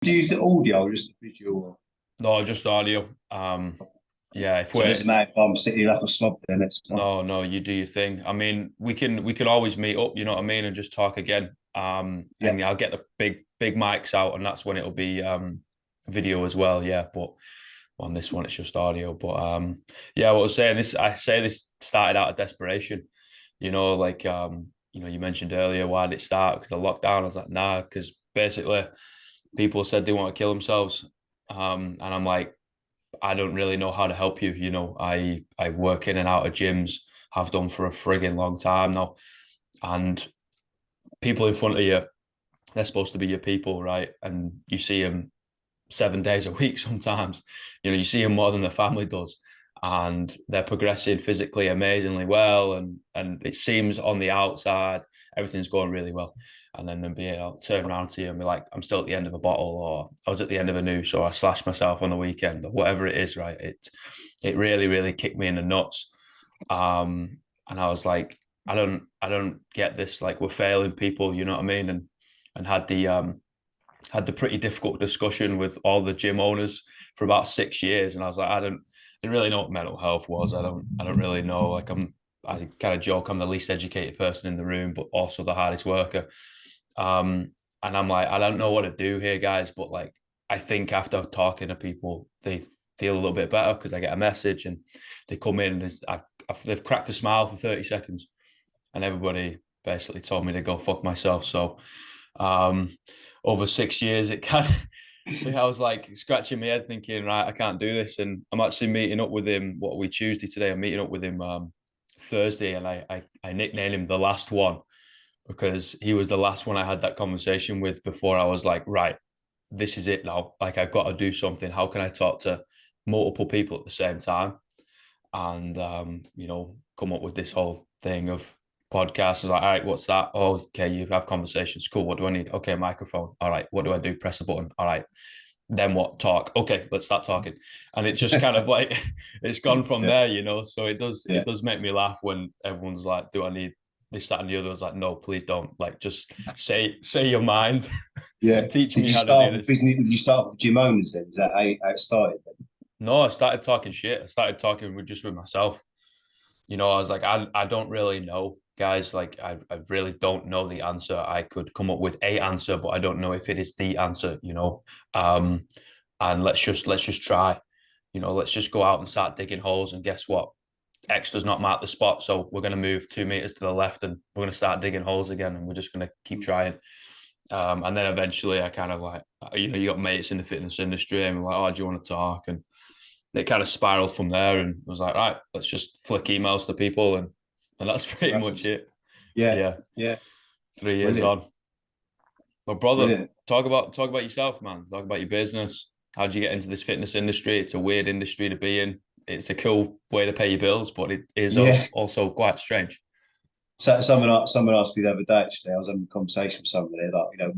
Do you use the audio or just the visual? No, just audio. Yeah, if So it we're doesn't matter if I'm sitting here like a slob, then it's fine. no, you do your thing. I mean, we can always meet up, you know what I mean, and just talk again. Yeah. And I'll get the big mics out, and that's when it'll be video as well. Yeah, but on this one it's just audio. But yeah, what I was saying this, I say this started out of desperation. You mentioned earlier, why did it start? Because of lockdown. I was like, nah, because basically people said they want to kill themselves. And I'm like, I don't really know how to help you. I work in and out of gyms, have done for a frigging long time now. And people in front of you, they're supposed to be your people, right? And you see them 7 days a week sometimes. You see them more than the family does. And they're progressing physically amazingly well. And it seems on the outside, everything's going really well. And then be able to turn around to you and be like, I'm still at the end of a bottle, or I was at the end of a noose, or I slashed myself on the weekend, or whatever it is, right? It really, really kicked me in the nuts. And I was like, I don't get this. Like, we're failing people, you know what I mean? And had the pretty difficult discussion with all the gym owners for about 6 years, and I was like, I didn't really know what mental health was. I don't really know. Like, I kind of joke I'm the least educated person in the room, but also the hardest worker. And I'm like, I don't know what to do here, guys, but like, I think after talking to people, they feel a little bit better because I get a message and they come in and they've cracked a smile for 30 seconds, and everybody basically told me to go fuck myself. So um, over 6 years, it kind of, I was like scratching my head thinking, right, I can't do this. And I'm actually meeting up with him, what are we, Tuesday today? I'm meeting up with him Thursday, and I nicknamed him the last one because he was the last one I had that conversation with before I was like, right, this is it now. Like, I've got to do something. How can I talk to multiple people at the same time? And come up with this whole thing of podcasts. I was like, all right, what's that? Oh, okay, you have conversations. Cool. What do I need? Okay, microphone. All right, what do I do? Press a button. All right. Then what? Talk. Okay, let's start talking. And it just kind of like it's gone from Yeah. there. So it does Yeah. it does make me laugh when everyone's like, do I need this, that, and the other? I was like, no, please don't. Like, just say your mind. Yeah. Teach Did me you how to do start with this. business? Did you start with gym owners then? Is that how it started then? No, I started talking shit. I started talking with myself. I was like, I don't really know, guys. Like, I really don't know the answer. I could come up with a answer, but I don't know if it is the answer. And let's just try. Let's just go out and start digging holes. And guess what? X does not mark the spot, so we're going to move 2 meters to the left, and we're going to start digging holes again, and we're just going to keep trying. And then eventually, I kind of like, you got mates in the fitness industry, and we're like, oh, do you want to talk? And it kind of spiraled from there, and was like, right, let's just flick emails to people, and that's That's what pretty much happens. it. Yeah. Yeah, Yeah. 3 years Brilliant. on. But brother, Brilliant. talk about yourself, man. Talk about your business. How did you get into this fitness industry? It's a weird industry to be in. It's a cool way to pay your bills, but it is Yeah. also quite strange. So someone asked me the other day, actually, I was having a conversation with somebody like,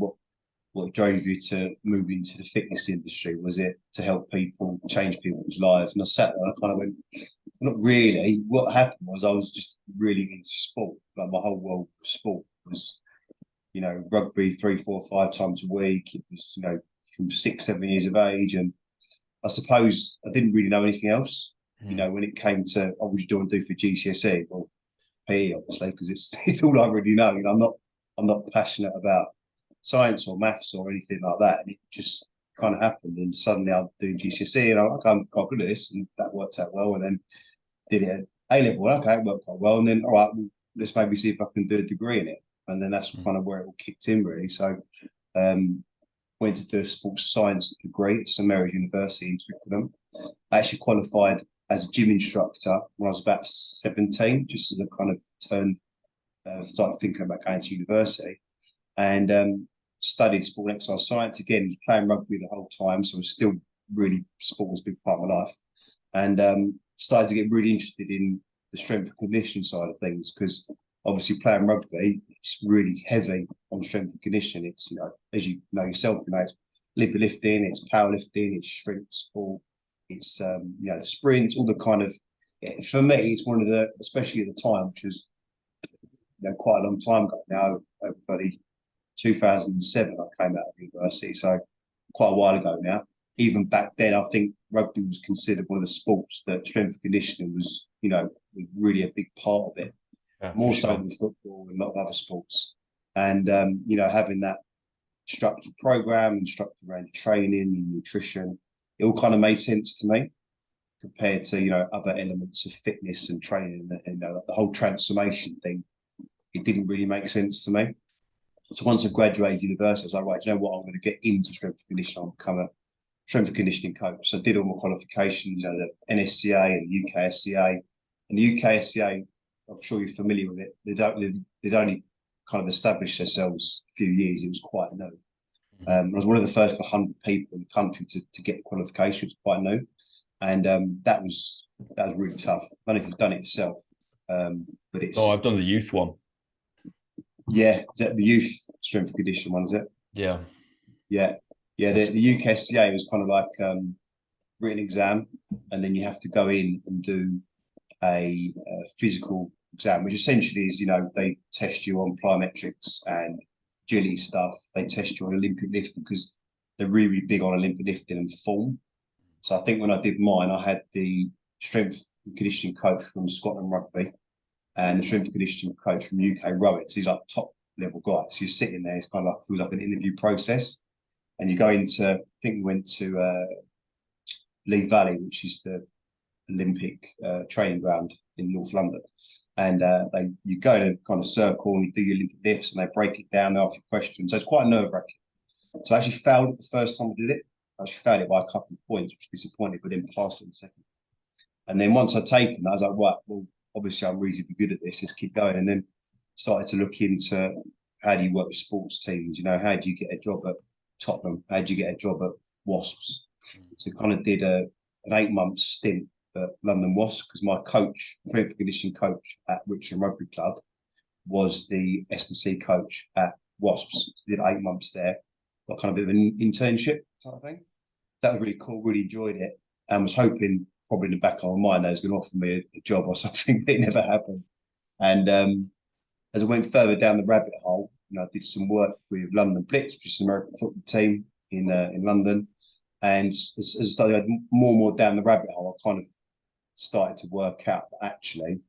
what drove you to move into the fitness industry? Was it to help people, change people's lives? And I sat there and I kind of went, not really. What happened was I was just really into sport. Like, my whole world of sport was, rugby 3, 4, 5 times a week. It was, from 6, 7 years of age. And I suppose I didn't really know anything else. Hmm. When it came to, oh, what you do for GCSE? Well, PE, obviously, because it's all I really know. I'm not passionate about science or maths or anything like that. And it just kind of happened. And suddenly I'm doing GCSE and I'm like, I'm quite good at this. And that worked out well. And then did it at A level. Okay, it worked quite well. And then, all right, well, let's maybe see if I can do a degree in it. And then that's Hmm. kind of where it all kicked in, really. So, um, went to do a sports science degree at St Mary's University in Twickenham. I actually qualified as a gym instructor when I was about 17, just as a kind of turn, started thinking about going to university. And studied sport and exercise science again, was playing rugby the whole time. So I was still really, sport was a big part of my life. And started to get really interested in the strength and conditioning side of things because obviously playing rugby, it's really heavy on strength and conditioning. It's, as you know yourself, it's liver lifting, it's powerlifting, it's strength sport, it's, sprints, all the kind of, for me, it's one of the, especially at the time, which was, quite a long time ago now, everybody, 2007, I came out of university. So quite a while ago now. Even back then, I think rugby was considered one of the sports that strength and conditioning was, was really a big part of it, Yeah, for more so sure. than football and a lot of other sports. And having that structured program and structured around training and nutrition, it all kind of made sense to me compared to other elements of fitness and training and the whole transformation thing. It didn't really make sense to me. So once I graduated university, I was like, right, you know what? I'm going to get into strength and conditioning. I'll become a strength and conditioning coach. So I did all my qualifications, the NSCA and the UKSCA. And the UKSCA, I'm sure you're familiar with it. They'd only kind of established themselves a few years. It was quite new. I was one of the first 100 people in the country to get qualifications, quite new, and that was really tough. I don't know if you've done it yourself, but Oh, it's I've done the youth one. yeah, is that the youth strength and conditioning one, is it? Yeah. Yeah, yeah. That's The UKSCA was kind of like written exam, and then you have to go in and do a physical exam, which essentially is they test you on plyometrics and agility stuff. They test you on Olympic lifting because they're really big on Olympic lifting and form. So I think when I did mine, I had the strength and conditioning coach from Scotland Rugby and the strength and conditioning coach from UK Rowing. So he's like top level guys. So you're sitting there, it's kind of like feels like an interview process. And you go into, I think we went to Lee Valley, which is the Olympic training ground in North London. And you go in a kind of circle and you do your Olympic lifts and they break it down, they ask you questions. So it's quite nerve wracking. So I actually failed it the first time I did it. I actually failed it by a couple of points, which was disappointing, but then passed it in the second. And then once I'd taken it, I was like, right, well, obviously I'm reasonably good at this. Let's keep going. And then started to look into how do you work with sports teams? How do you get a job at Tottenham? How do you get a job at Wasps? So kind of did an 8 month stint at London Wasps because my coach, strength and conditioning coach at Richmond Rugby Club, was the S&C coach at Wasps. Did 8 months there, got kind of a bit of an internship sort of thing. That was really cool, really enjoyed it, and was hoping probably in the back of my mind they was going to offer me a job or something. It never happened. And as I went further down the rabbit hole, I did some work with London Blitz, which is an American football team in London. And as I started more and more down the rabbit hole, I kind of started to work out that actually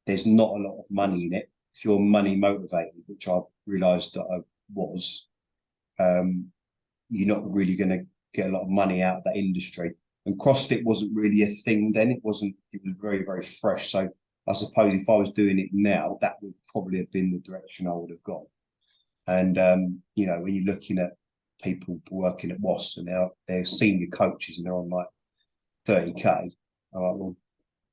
there's not a lot of money in it. If you're money motivated, which I realised that I was, you're not really going to get a lot of money out of that industry. And CrossFit wasn't really a thing then. It wasn't. It was very, very fresh. So I suppose if I was doing it now, that would probably have been the direction I would have gone. And when you're looking at people working at WAS and they're senior coaches and they're on like 30K, I'm like, well,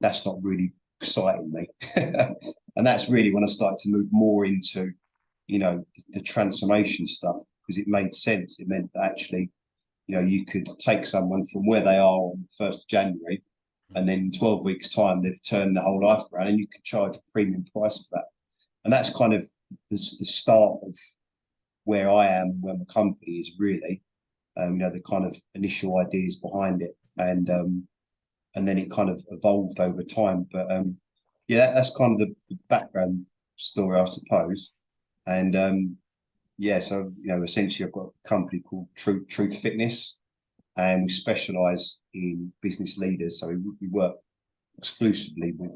that's not really exciting me. And that's really when I started to move more into, the transformation stuff because it made sense. It meant that actually, you could take someone from where they are on the 1st of January and then in 12 weeks' time, they've turned their whole life around and you could charge a premium price for that. And that's kind of the start of where I am, where my company is really, the kind of initial ideas behind it. And then it kind of evolved over time. But that's kind of the background story, I suppose. And so essentially, I've got a company called Truth Fitness, and we specialise in business leaders. So we work exclusively with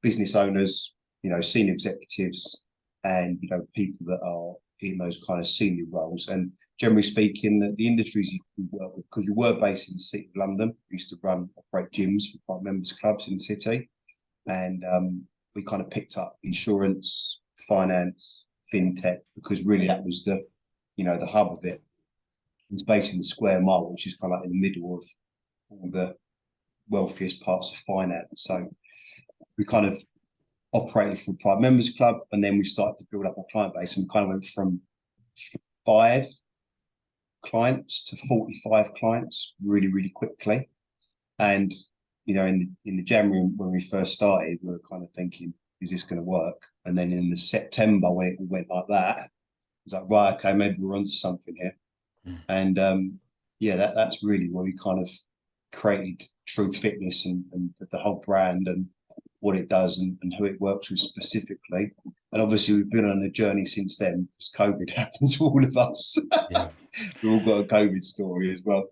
business owners, senior executives, and people that are in those kind of senior roles. And generally speaking, the industries we work with, because we were based in the city of London, we used to operate gyms for members clubs in the city, and we kind of picked up insurance, finance, fintech, because really that was the hub of it. It was based in the square mile, which is kind of like in the middle of all the wealthiest parts of finance. So we kind of operated for a private members club, and then we started to build up our client base, and we kind of went from 5 clients to 45 clients really, really quickly. And in the January when we first started, we were kind of thinking, is this going to work? And then in the September when it went like that, it was like, right, okay, maybe we're onto something here. And that's really where we kind of created Truth Fitness and the whole brand. And what it does and who it works with specifically. And obviously, we've been on a journey since then because COVID happened to all of us. Yeah. We've all got a COVID story as well.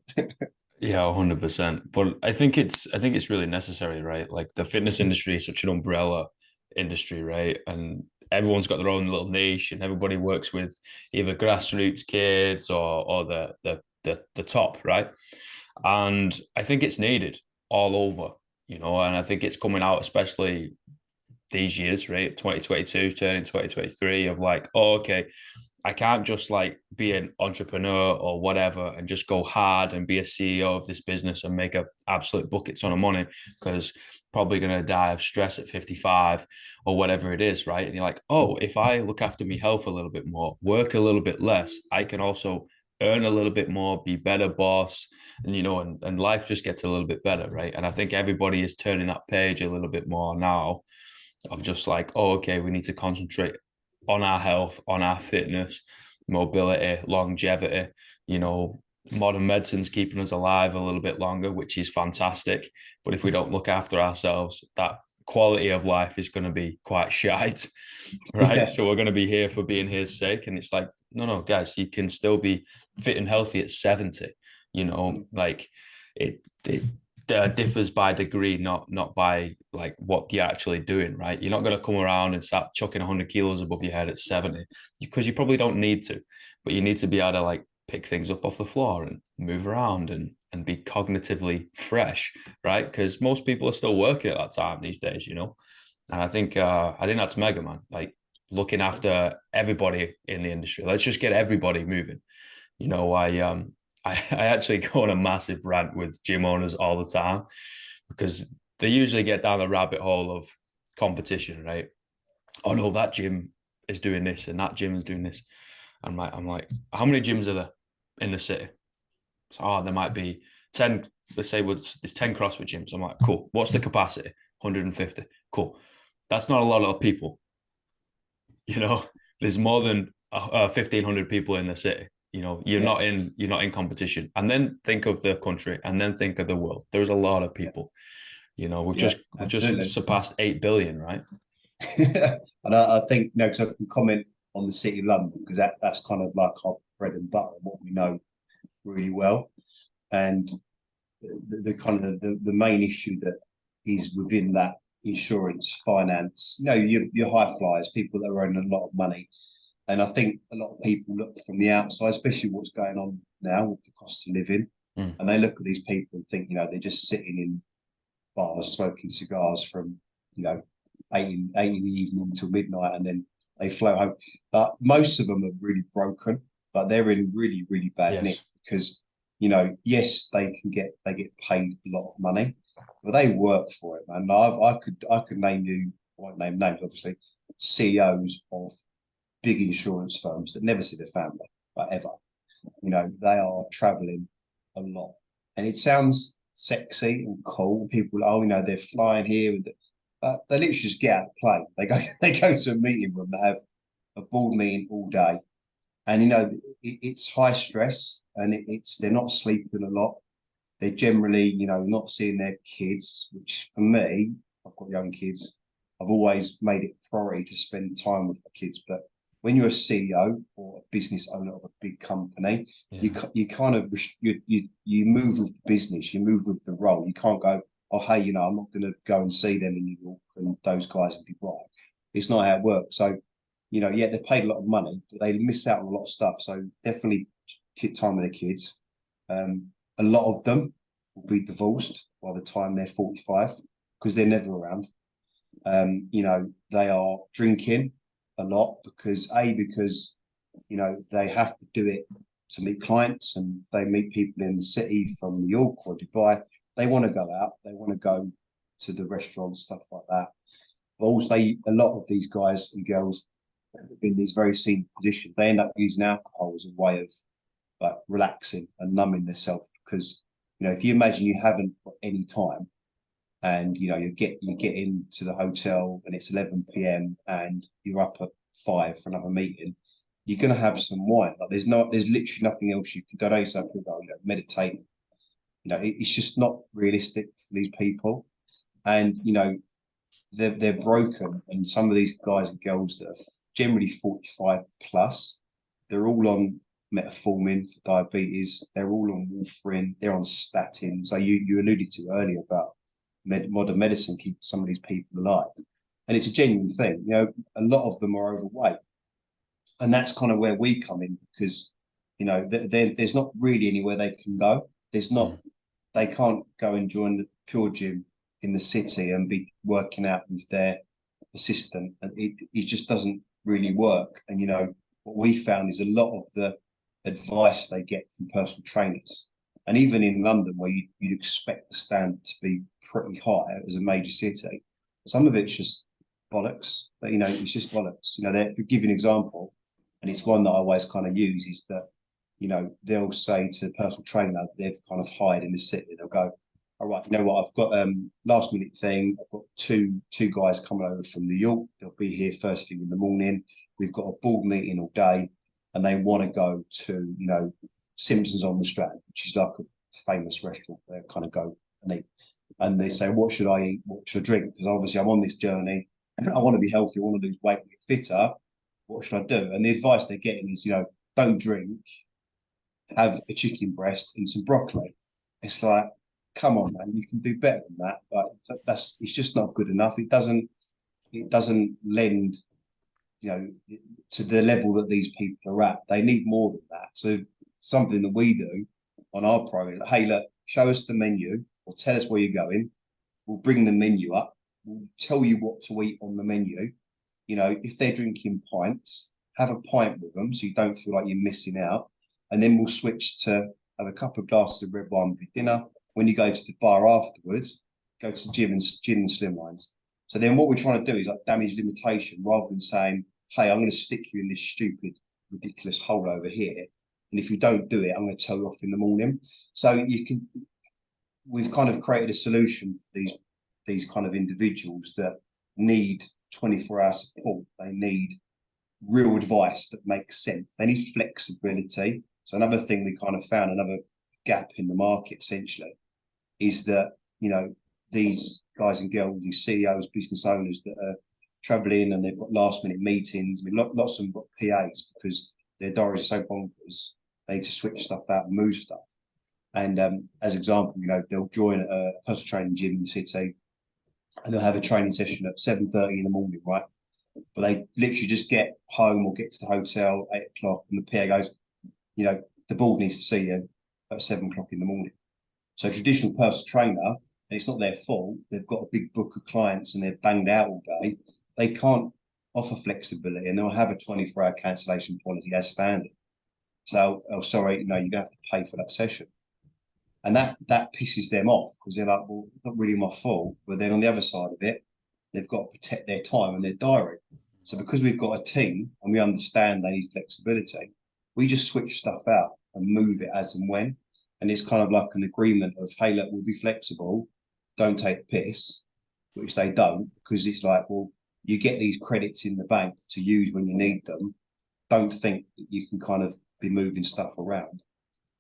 Yeah, 100%. But I think it's really necessary, right? Like the fitness industry is such an umbrella industry, right? And everyone's got their own little niche and everybody works with either grassroots kids or the top, right? And I think it's needed all over, and I think it's coming out, especially these years, right? 2022 turning 2023 of like, oh, okay, I can't just like be an entrepreneur or whatever and just go hard and be a CEO of this business and make a absolute bucket ton of money because probably going to die of stress at 55 or whatever it is, right? And you're like, oh, if I look after my health a little bit more, work a little bit less, I can also earn a little bit more, be better boss, and life just gets a little bit better, right? And I think everybody is turning that page a little bit more now of just like, oh, okay, we need to concentrate on our health, on our fitness, mobility, longevity. Modern medicine's keeping us alive a little bit longer, which is fantastic. But if we don't look after ourselves, that quality of life is going to be quite shite, right? Yeah, So we're going to be here for being here's sake. And it's like, no, guys, you can still be fit and healthy at 70, like it differs by degree, not by like what you're actually doing, right? You're not going to come around and start chucking 100 kilos above your head at 70 because you probably don't need to, but you need to be able to like pick things up off the floor and move around and be cognitively fresh, right? Because most people are still working at that time these days, And I think that's mega, man. Like looking after everybody in the industry. Let's just get everybody moving. I actually go on a massive rant with gym owners all the time because they usually get down the rabbit hole of competition, right? Oh no, that gym is doing this and that gym is doing this. I'm like, how many gyms are there in the city? So, there might be 10, let's say there's 10 CrossFit gyms. I'm like, cool. What's the capacity? 150. Cool. That's not a lot of people. There's more than 1,500 people in the city. You're yeah, not in competition. And then think of the country, and then think of the world. There's a lot of yeah, people. We've yeah, just absolutely. surpassed 8 billion, right? And I think, because I can comment on the City of London because that's kind of like our bread and butter, what we know really well. And the kind of the main issue that is within that insurance, finance, your high flyers, people that are earning a lot of money. And I think a lot of people look from the outside, especially what's going on now with the cost of living, Mm. and they look at these people and think, they're just sitting in bars smoking cigars from, 8 in the evening until midnight, and then they float home. But most of them are really broken, but they're in really, really bad nick Yes. because, yes, they get paid a lot of money, but they work for it, man. I could name you, I won't name names, obviously, CEOs of big insurance firms that never see their family, like ever. They are traveling a lot. And it sounds sexy and cool. People, oh, they're flying here. They literally just get out of the plane. They go to a meeting room, they have a board meeting all day. And, it's high stress and they're not sleeping a lot. They're generally, not seeing their kids, which for me, I've got young kids. I've always made it a priority to spend time with the kids. But when you're a CEO or a business owner of a big company, Yeah. you kind of you move with the business, you move with the role. You can't go, oh hey, I'm not going to go and see them in New York and those guys in Dubai. It's not how it works. So, yeah, they paid a lot of money, but they miss out on a lot of stuff. So definitely keep time with the kids. A lot of them will be divorced by the time they're 45 because they're never around. They are drinking a lot because they have to do it to meet clients, and they meet people in the city from New York or Dubai. They want to go out, they want to go to the restaurants, stuff like that. But also, a lot of these guys and girls in these very senior positions, they end up using alcohol as a way of like relaxing and numbing themselves because if you imagine you haven't got any time and you get into the hotel and it's 11 p.m. and you're up at 5 for another meeting, you're gonna have some wine. Like there's literally nothing else you can do. I know some people go, meditate. It's just not realistic for these people. And they're broken, and some of these guys and girls that are generally 45 plus, they're all on metformin for diabetes. They're all on warfarin. They're on statin. So you alluded to earlier about modern medicine keeping some of these people alive, and it's a genuine thing. A lot of them are overweight, and that's kind of where we come in because there's not really anywhere they can go. There's not. They can't go and join the Pure Gym in the city and be working out with their assistant, and it just doesn't really work. And what we found is a lot of the advice they get from personal trainers, and even in London, where you'd expect the standard to be pretty high as a major city, some of it's just bollocks. But it's just bollocks. To give you an example, and it's one that I always kind of use, is that they'll say to the personal trainer they've kind of hired in the city, they'll go, all right, you know what, I've got last minute thing. I've got two guys coming over from New York. They'll be here first thing in the morning. We've got a board meeting all day, and they want to go to Simpsons on the Strand, which is like a famous restaurant where I kind of go and eat. And they say, what should I eat? What should I drink? Because obviously I'm on this journey. I want to be healthy. I want to lose weight, get fitter. What should I do? And the advice they're getting is, don't drink, have a chicken breast and some broccoli. It's like, come on, man, you can do better than that. But it's just not good enough. It doesn't lend, to the level that these people are at. They need more than that. So something that we do on our program, hey, look, show us the menu or tell us where you're going. We'll bring the menu up. We'll tell you what to eat on the menu. If they're drinking pints, have a pint with them so you don't feel like you're missing out. And then we'll switch to have a couple of glasses of red wine for dinner. When you go to the bar afterwards, go to the gym and slimlines. So then what we're trying to do is like damage limitation rather than saying, hey, I'm going to stick you in this stupid, ridiculous hole over here. And if you don't do it, I'm going to tell you off in the morning. So we've kind of created a solution for these kind of individuals that need 24-hour support. They need real advice that makes sense. They need flexibility. So another thing we kind of found, another gap in the market essentially, is that these guys and girls, these CEOs, business owners that are traveling and they've got last minute meetings. I mean, lots of them got PAs because their diaries are so bonkers. They need to switch stuff out and move stuff. And as an example, they'll join a personal training gym in the city, and they'll have a training session at 7:30 in the morning, right? But they literally just get home or get to the hotel 8 o'clock, and the PA goes, the board needs to see you at 7 o'clock in the morning. So traditional personal trainer, and it's not their fault, they've got a big book of clients and they're banged out all day. They can't offer flexibility, and they'll have a 24-hour cancellation policy as standard. So, oh, sorry, you're going to have to pay for that session. And that pisses them off because they're like, well, it's not really my fault. But then on the other side of it, they've got to protect their time and their diary. So because we've got a team and we understand they need flexibility, we just switch stuff out and move it as and when. And it's kind of like an agreement of, hey, look, we'll be flexible. Don't take the piss, which they don't, because it's like, well, you get these credits in the bank to use when you need them. Don't think that you can kind of be moving stuff around.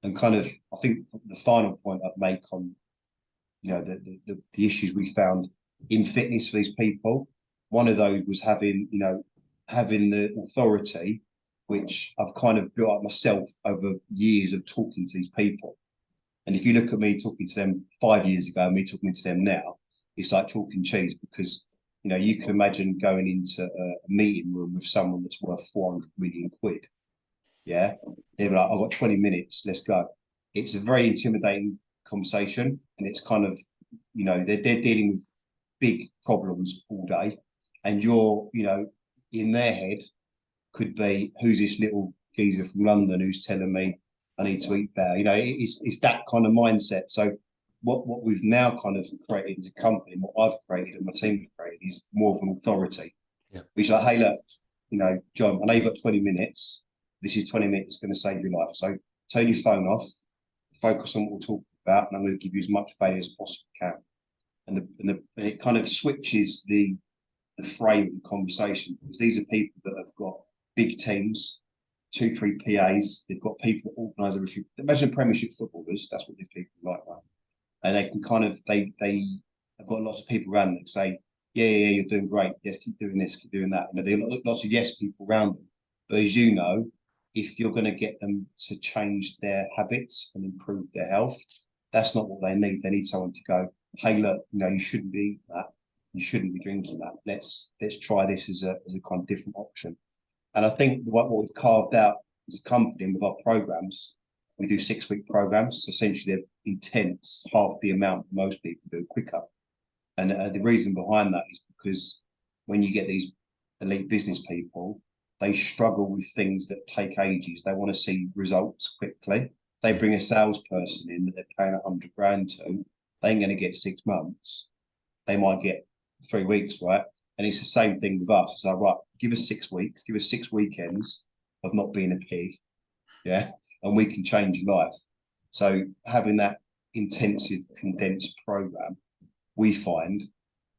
And kind of, I think the final point I'd make on, the issues we found in fitness for these people, one of those was having the authority, which I've kind of built up myself over years of talking to these people. And if you look at me talking to them 5 years ago and me talking to them now, it's like chalk and cheese because, you can imagine going into a meeting room with someone that's worth 400 million quid. Yeah. They're like, I've got 20 minutes, let's go. It's a very intimidating conversation. And it's kind of, they're dealing with big problems all day. And you're, in their head could be, who's this little geezer from London who's telling me I need to eat better? It's that kind of mindset. So what we've now kind of created as a company, what I've created and my team have created is more of an authority. Yeah. Which is like, hey, look, John, I know you've got 20 minutes. This is 20 minutes going to save your life. So turn your phone off, focus on what we're talking about, and I'm going to give you as much value as I possibly can. And it kind of switches the frame of the conversation because these are people that have got big teams, 2-3 PAs. They've got people that organise everything. Imagine Premiership footballers. That's what these people are like. And they can kind of they have got lots of people around them that say, yeah, you're doing great. Yes, keep doing this, keep doing that. You know, there are lots of yes people around them. But as you know, if you're going to get them to change their habits and improve their health, that's not what they need. They need someone to go, hey, look, you know, you shouldn't be eating that. You shouldn't be drinking that. Let's try this as a kind of different option. And I think what we've carved out as a company and with our programs, we do 6 week programs. So essentially, they're intense, half the amount most people do, quicker. And the reason behind that is because when you get these elite business people, they struggle with things that take ages. They want to see results quickly. They bring a salesperson in that they're paying 100 grand to, they ain't going to get 6 months. They might get 3 weeks, right? And it's the same thing with us. It's like, right, give us 6 weeks, give us 6 weekends of not being a pig, yeah, and we can change your life. So having that intensive condensed program, we find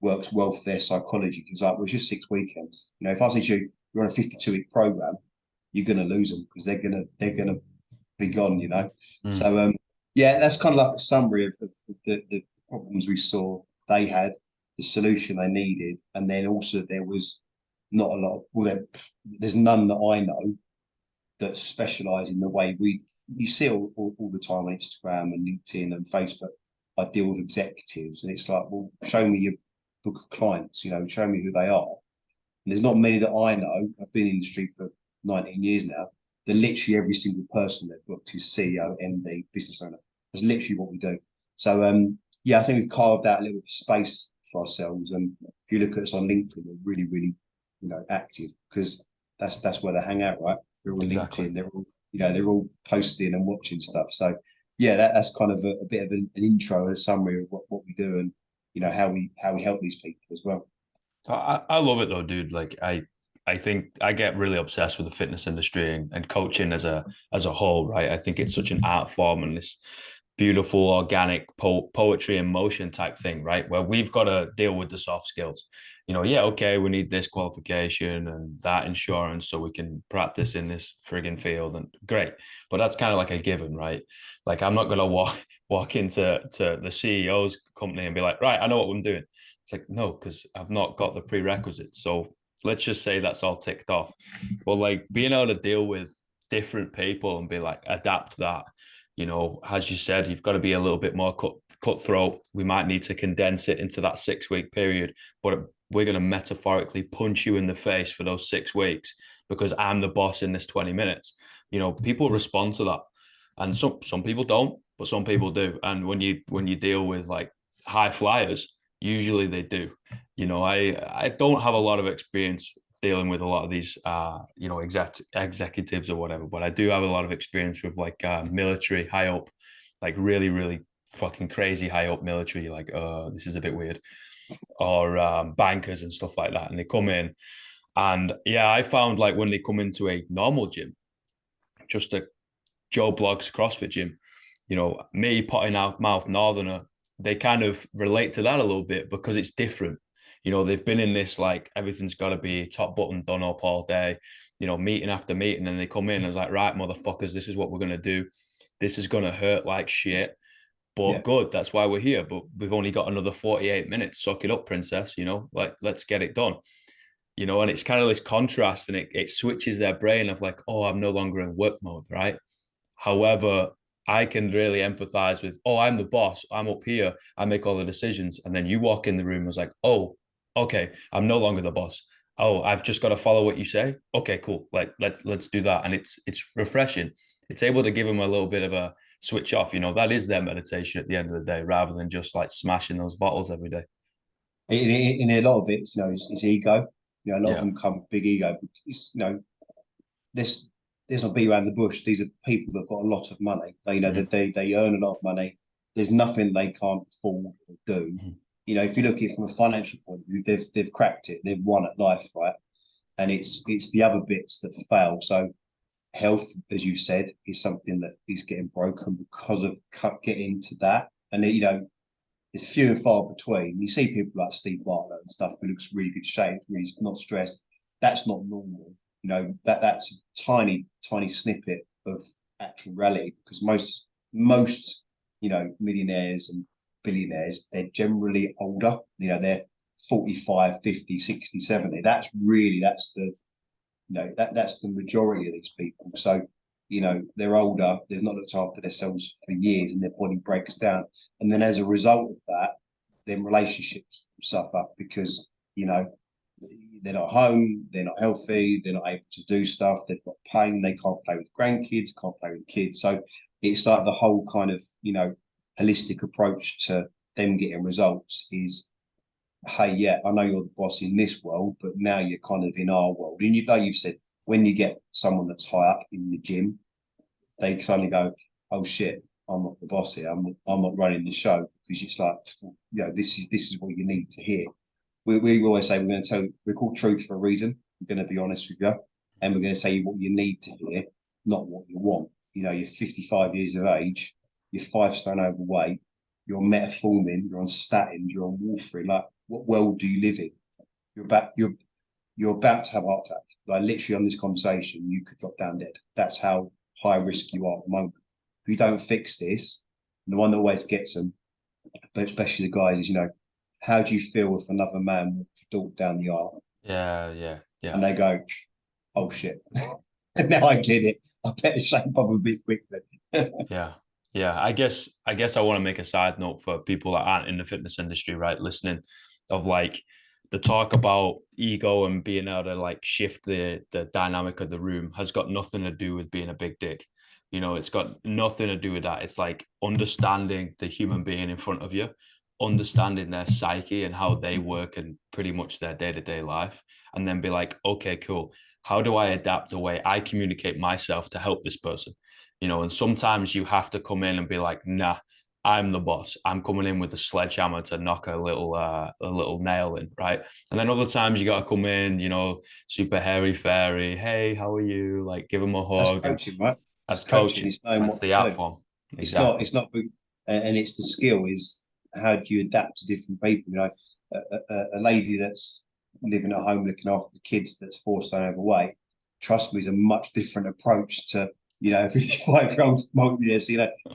works well for their psychology because like, well, it's just 6 weekends. You know, if I say to you, you're on a 52-week program, you're going to lose them because they're gonna be gone. You know, Mm. so yeah, that's kind of like a summary of the problems we saw they had, the solution they needed, and then also there was not a lot. Well, there's none that I know that specialise in the way we. You see all the time on Instagram and LinkedIn and Facebook. I deal with executives, and it's like, well, show me your book of clients. You know, show me who they are. And there's not many that I know. I've been in the industry for 19 years now. That literally every single person they've booked is CEO, MD, business owner. That's literally what we do. So yeah, I think we've carved out a little bit of space for ourselves. And if you look at us on LinkedIn, we're really, really, you know, active because that's where they hang out, right? They're all Exactly. LinkedIn. They're all, you know, they're all posting and watching stuff. So yeah, that's kind of a bit of an intro, a summary of what we do and you know how we help these people as well. I love it though, dude. Like I think I get really obsessed with the fitness industry and coaching as a whole, right? I think it's such an art form and this beautiful organic poetry in motion type thing, right? Where we've got to deal with the soft skills. You know, yeah, okay, we need this qualification and that insurance so we can practice in this frigging field and great. But that's kind of like a given, right? Like I'm not gonna walk into the CEO's company and be like, right, I know what I'm doing. It's like, no, because I've not got the prerequisites. So let's just say that's all ticked off. But like being able to deal with different people and be like, adapt that, you know, as you said, you've got to be a little bit more cutthroat. We might need to condense it into that 6 week period, but we're going to metaphorically punch you in the face for those 6 weeks because I'm the boss in this 20 minutes. You know, people respond to that. And some people don't, but some people do. And when you deal with like high flyers, usually they do. You know, I don't have a lot of experience dealing with a lot of these you know executives or whatever, but I do have a lot of experience with like military high up, like really fucking crazy high up military. Like, this is a bit weird, or bankers and stuff like that, and they come in, and yeah, I found like when they come into a normal gym, just a Joe Blogs CrossFit gym, you know, me potting out mouth northerner, they kind of relate to that a little bit because it's different. You know, they've been in this like everything's got to be top button done up all day, you know, meeting after meeting, and they come in and it's like, right, motherfuckers, this is what we're gonna do. This is gonna hurt like shit, but Yeah. good. That's why we're here. But we've only got another 48 minutes. Suck it up, princess. You know, like let's get it done. You know, and it's kind of this contrast, and it switches their brain of like, oh, I'm no longer in work mode, right? However, I can really empathize with, oh, I'm the boss. I'm up here. I make all the decisions. And then you walk in the room and was like, oh, okay, I'm no longer the boss. Oh, I've just got to follow what you say. Okay, cool. Like let's do that. And it's refreshing. It's able to give them a little bit of a switch off. You know, that is their meditation at the end of the day, rather than just like smashing those bottles every day. In a lot of it, you know, it's ego. You know, a lot of Yeah. them come with big ego. It's, you know, this there's not be around the bush. These are people that've got a lot of money. They you know Mm-hmm. that they earn a lot of money. There's nothing they can't afford or do. Mm-hmm. You know, if you look at it from a financial point of view, they've cracked it. They've won at life, right? And it's the other bits that fail. So health, as you said, is something that is getting broken because of getting into that. And you know, it's few and far between. You see people like Steve Bartlett and stuff who looks really good shape, really not stressed. That's not normal. You know, that's a tiny snippet of actual reality because most, you know, millionaires and billionaires, they're generally older. You know, they're 45, 50, 60, 70. That's the that's the majority of these people. So, they're older, they've not looked after themselves for years and their body breaks down. And then as a result of that, then relationships suffer because, they're not home, they're not healthy, they're not able to do stuff, they've got pain, they can't play with grandkids, can't play with kids. So it's like the whole kind of, holistic approach to them getting results is, hey, yeah, I know you're the boss in this world, but now you're kind of in our world. And you've said, when you get someone that's high up in the gym, they suddenly go, oh shit, I'm not the boss here. I'm not running the show, because it's like, this is what you need to hear. We always say we're called truth for a reason. We're going to be honest with you, and we're going to say what you need to hear, not what you want. You're 55 years of age, you're 5 stone overweight, you're metformin, you're on statins, you're on warfarin. Like, what world do you live in? You're about to have a heart attack. Like, literally on this conversation, you could drop down dead. That's how high risk you are at the moment. If you don't fix this, the one that always gets them, but especially the guys, is, how do you feel if another man walked your daughter down the aisle? Yeah. And they go, oh shit. And now I get it. I bet the shame up a bit quickly. Yeah. Yeah. I guess I want to make a side note for people that aren't in the fitness industry, right? Listening of like the talk about ego and being able to like shift the dynamic of the room has got nothing to do with being a big dick. It's got nothing to do with that. It's like understanding the human being in front of you, understanding their psyche and how they work and pretty much their day-to-day life, and then be like, okay, cool. How do I adapt the way I communicate myself to help this person? And sometimes you have to come in and be like, nah, I'm the boss. I'm coming in with a sledgehammer to knock a little nail in, right? And then other times you got to come in, super hairy fairy. Hey, how are you? Like, give them a That's hug, and coaching, right? that's That's coaching. coaching. It's knowing That's what the to art do. form. It's not. Exactly. It's not. And it's the skill. Is how do you adapt to different people? A lady that's living at home looking after the kids that's 4 stone overweight. Trust me, is a much different approach to a 55-year-old multi-years.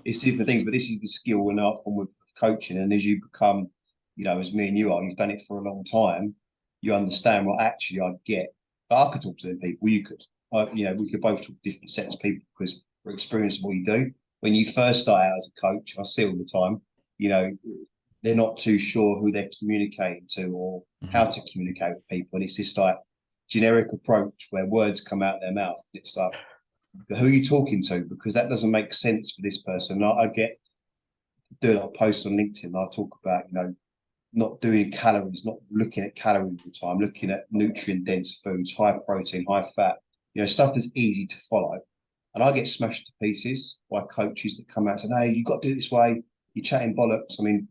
It's different things, but this is the skill and art form of coaching. And as you become, as me and you are, you've done it for a long time. You understand what actually I get. I could talk to them people. You could. We could both talk to different sets of people because we're experienced what you do. When you first start out as a coach, I see all the time, they're not too sure who they're communicating to or how to communicate with people. And it's this like generic approach where words come out their mouth. It's like, who are you talking to? Because that doesn't make sense for this person. I get doing a post on LinkedIn. I talk about, not doing calories, not looking at calories all the time, looking at nutrient dense foods, high protein, high fat, stuff that's easy to follow. And I get smashed to pieces by coaches that come out and say, hey, you've got to do it this way. You're chatting bollocks. I mean,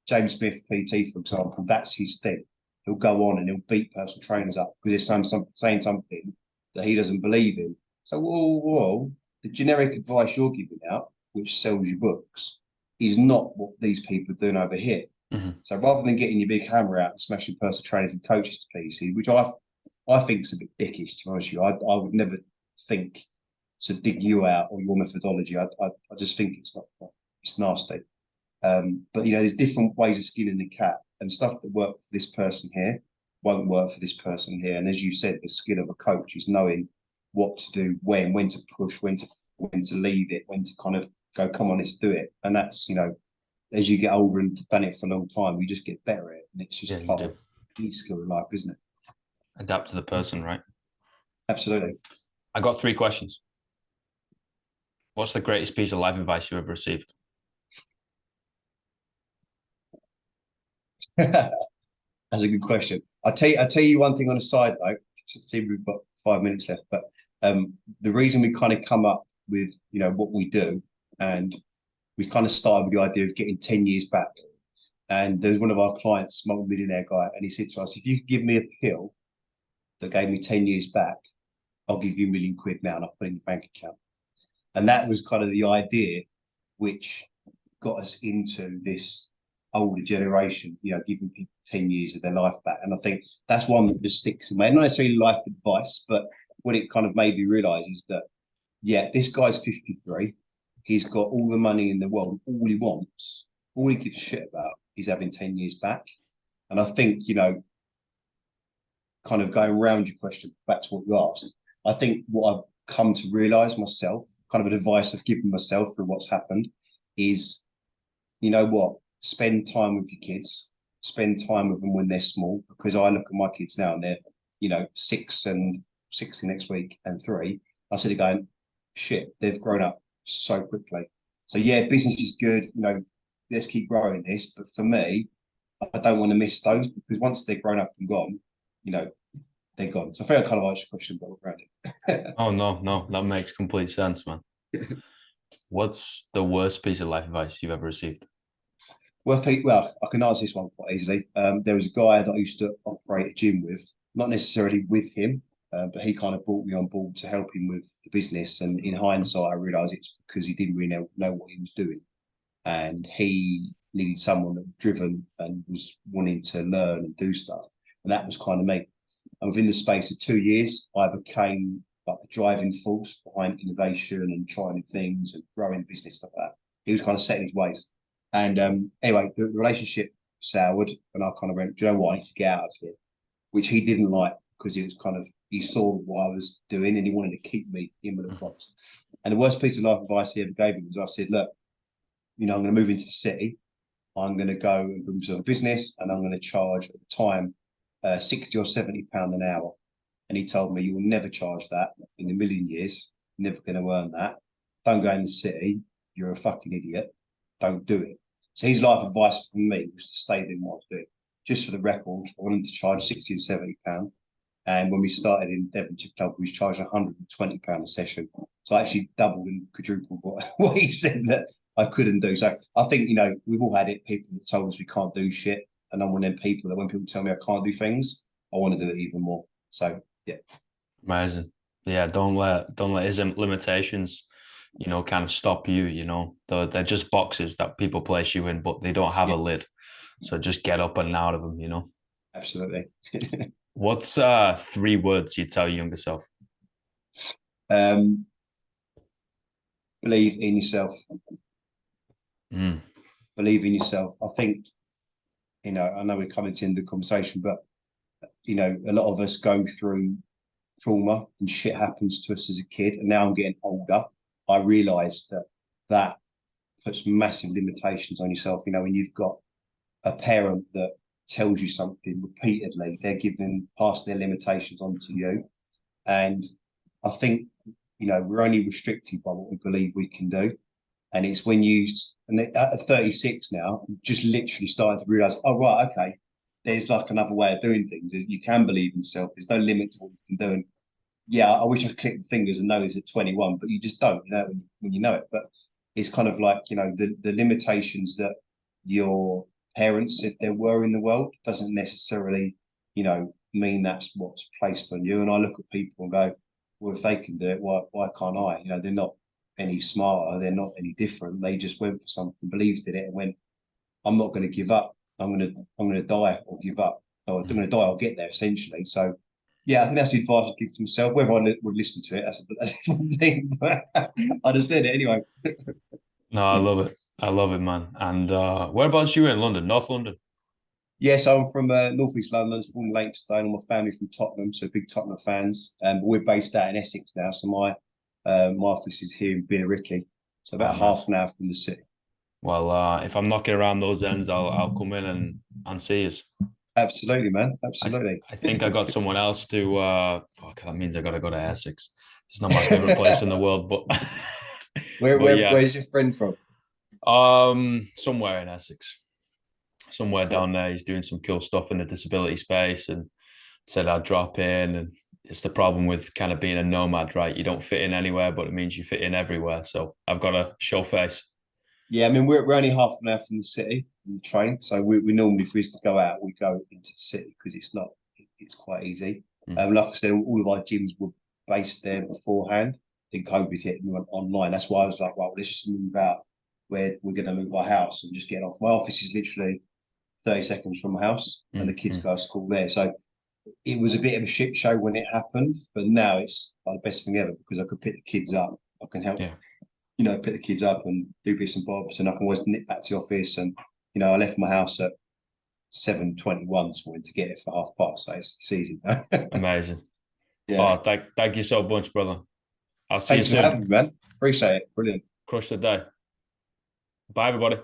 James Smith, PT, for example, that's his thing. He'll go on and he'll beat personal trainers up because they're saying something that he doesn't believe in. So, whoa, the generic advice you're giving out, which sells your books, is not what these people are doing over here. So rather than getting your big hammer out and smashing personal trainers and coaches to pieces, which I think is a bit dickish, to be honest with you, I would never think to dig you out or your methodology. I just think it's nasty. But there's different ways of skinning the cat, and stuff that work for this person here won't work for this person here. And as you said, the skill of a coach is knowing what to do, when to push, when to leave it, when to kind of go, come on, let's do it. And that's as you get older and done it for a long time, you just get better at it, and it's just part of any skill in life, isn't it? Adapt to the person, right? Absolutely. I got 3 questions. What's the greatest piece of life advice you ever received? That's a good question. I'll tell you one thing on a side note. See, we've got 5 minutes left, but the reason we kind of come up with what we do, and we kind of started with the idea of getting 10 years back. And there's one of our clients, multi-millionaire guy, and he said to us, if you could give me a pill that gave me 10 years back, I'll give you £1,000,000 now and I'll put it in your bank account. And that was kind of the idea which got us into this older generation, giving people 10 years of their life back. And I think that's one that just sticks in my head. Not necessarily life advice, but what it kind of made me realize is that, yeah, this guy's 53. He's got all the money in the world. All he wants, all he gives a shit about is having 10 years back. And I think, kind of going around your question back to what you asked, I think what I've come to realize myself, kind of an advice I've given myself through what's happened, is you know what, spend time with your kids, spend time with them when they're small. Because I look at my kids now and they're, 6 next week and 3. I sit there going, shit, they've grown up so quickly. So yeah, business is good. Let's keep growing this. But for me, I don't want to miss those because once they're grown up and gone, you know, they're gone. So I think I kind of answered your question, but around it. Oh no, no, that makes complete sense, man. What's the worst piece of life advice you've ever received? Well, I can answer this one quite easily. There was a guy that I used to operate a gym with, not necessarily with him, but he kind of brought me on board to help him with the business. And in hindsight, I realised it's because he didn't really know what he was doing, and he needed someone that was driven and was wanting to learn and do stuff. And that was kind of me. And within the space of 2 years, I became like the driving force behind innovation and trying things and growing business stuff like that. He was kind of setting his ways. And anyway, the relationship soured, and I kind of went, do you know what? I need to get out of here, which he didn't like because he was kind of, he saw what I was doing and he wanted to keep me in with the box. And the worst piece of life advice he ever gave me was I said, look, I'm going to move into the city. I'm going to go and do myself a business and I'm going to charge at the time 60 or £70 an hour. And he told me, you will never charge that in a million years. You're never going to earn that. Don't go in the city. You're a fucking idiot. Don't do it. So his life advice for me was to stay doing what I was doing. Just for the record, I wanted to charge 60 and £70. And when we started in Devonshire Club, we was charging £120 a session. So I actually doubled and quadrupled what he said that I couldn't do. So I think, we've all had it, people that told us we can't do shit. And I'm one of them people that when people tell me I can't do things, I want to do it even more. So yeah. Amazing. Yeah, don't let his limitations, kind of stop you, They're just boxes that people place you in, but they don't have Yeah, a lid. So just get up and out of them. absolutely. What's 3 words you tell your younger self? um, believe in yourself. Mm. Believe in yourself. I think, I know we're coming to the end of the conversation, but a lot of us go through trauma and shit happens to us as a kid. And now I'm getting older. I realised that puts massive limitations on yourself. When you've got a parent that tells you something repeatedly, they're giving past their limitations onto you. And I think, we're only restricted by what we believe we can do. And it's when and at 36 now, just literally starting to realize, oh, right, okay, there's like another way of doing things. You can believe in yourself. There's no limit to what you can do. And yeah, I wish I could click the fingers and know this at 21, but you just don't, when you know it. But it's kind of like, the limitations that your parents said there were in the world doesn't necessarily, mean that's what's placed on you. And I look at people and go, well, if they can do it, why can't I? They're not any smarter, they're not any different. They just went for something, believed in it, and went, I'm not going to give up. I'm gonna die or give up. Or I'm gonna die, I'll get there essentially. So yeah, I think that's the advice I give to myself. Whether would listen to it, that's a different thing. But I'd have said it anyway. No, I love it. I love it, man. And whereabouts you in London? North London? Yeah, so I'm from North East London. I was born in Leytonstone. My family from Tottenham, so big Tottenham fans. But we're based out in Essex now, so my office is here in Billericay, so Oh, about nice. half an hour from the city. Well, if I'm knocking around those ends, I'll come in and see us. Absolutely, man. I Absolutely. I think I got someone else to fuck, that means I gotta go to Essex. It's not my favorite place in the world, but Where, but where, yeah. where's your friend from? Somewhere in Essex. Somewhere Cool. down there. He's doing some cool stuff in the disability space and said I'd drop in. And it's the problem with kind of being a nomad, right? You don't fit in anywhere, but it means you fit in everywhere. So I've got to show face. Yeah, I mean we're only half an hour from the city on the train, so we normally if we used to go out, we go into the city because it's quite easy. Mm. Like I said, all of our gyms were based there beforehand. Then COVID hit and we went online. That's why I was like, well, let's just move out where we're going to move our house and just get off. My office is literally 30 seconds from my house, and the Mm. kids Mm. go to school there. So it was a bit of a shit show when it happened, but now it's like the best thing ever because I could pick the kids up. I can help Yeah. pick the kids up and do bits and bobs, and I can always nip back to the office. And I left my house at 7:21 morning to get it for 1:30. So it's easy. Amazing. Yeah. Oh, thank you so much, brother. I'll see you Thanks for soon. having me, man. Appreciate it. Brilliant. Crush the day. Bye, everybody.